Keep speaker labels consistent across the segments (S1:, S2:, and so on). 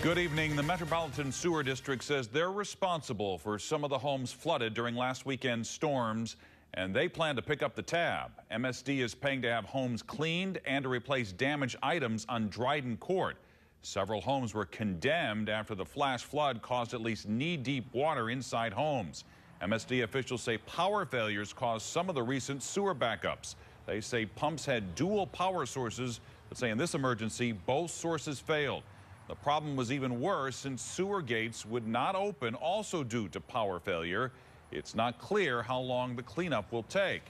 S1: Good evening. The Metropolitan Sewer District says they're responsible for some of the homes flooded during last weekend's storms, and they plan to pick up the tab. MSD is paying to have homes cleaned and to replace damaged items on Dryden Court. Several homes were condemned after the flash flood caused at least knee-deep water inside homes. MSD officials say power failures caused some of the recent sewer backups. They say pumps had dual power sources, but say in this emergency, both sources failed. The problem was even worse since sewer gates would not open, also due to power failure. It's not clear how long the cleanup will take.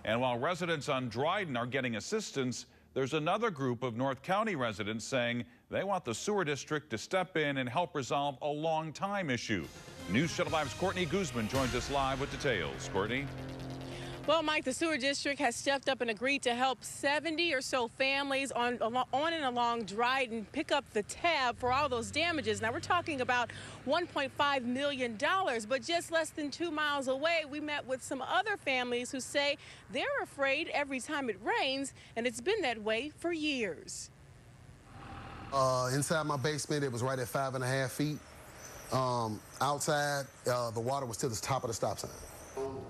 S1: And while residents on Dryden are getting assistance, there's another group of North County residents saying they want the sewer district to step in and help resolve a long-time issue. News Channel 5's Courtney Guzman joins us live with details. Courtney?
S2: Well, Mike, the sewer district has stepped up and agreed to help 70 or so families on and along Dryden pick up the tab for all those damages. Now, we're talking about $1.5 million, but just less than 2 miles away, we met with some other families who say they're afraid every time it rains, and it's been that way for years.
S3: Inside my basement, it was right at 5.5 feet. Outside, the water was to the top of the stop sign.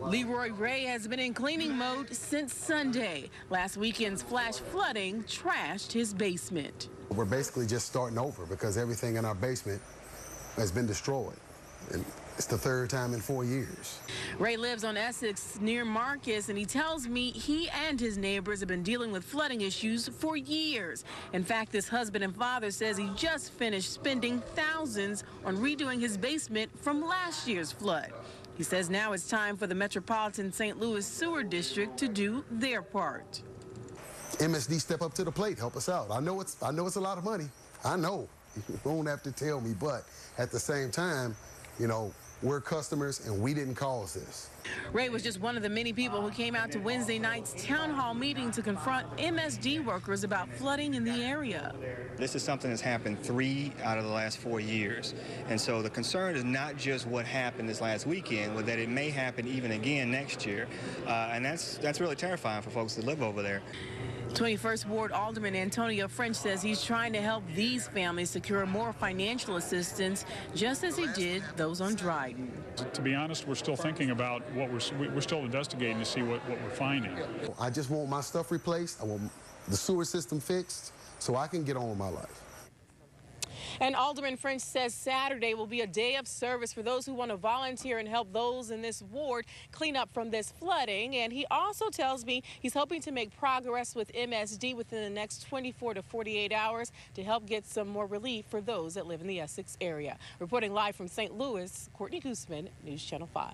S2: Leroy Ray has been in cleaning mode since Sunday. Last weekend's flash flooding trashed his basement.
S3: We're basically just starting over because everything in our basement has been destroyed. And it's the third time in 4 years.
S2: Ray lives on Essex near Marcus, and he tells me he and his neighbors have been dealing with flooding issues for years. In fact, this husband and father says he just finished spending thousands on redoing his basement from last year's flood. He says now it's time for the Metropolitan St. Louis Sewer District to do their part.
S3: MSD step up to the plate, help us out. I know it's a lot of money. I know. You don't have to tell me, but at the same time, you know, we're customers and we didn't cause this.
S2: Ray was just one of the many people who came out to Wednesday night's town hall meeting to confront MSD workers about flooding in the area.
S4: This is something that's happened 3 out of the last 4 years. And so the concern is not just what happened this last weekend, but that it may happen even again next year. And that's really terrifying for folks that live over there.
S2: 21st Ward Alderman Antonio French says he's trying to help these families secure more financial assistance, just as he did those on Dryden.
S5: To be honest, we're still thinking about what we're still investigating to see what we're finding.
S3: I just want my stuff replaced. I want the sewer system fixed so I can get on with my life.
S2: And Alderman French says Saturday will be a day of service for those who want to volunteer and help those in this ward clean up from this flooding. And he also tells me he's hoping to make progress with MSD within the next 24 to 48 hours to help get some more relief for those that live in the Essex area. Reporting live from St. Louis, Courtney Guzman, News Channel 5.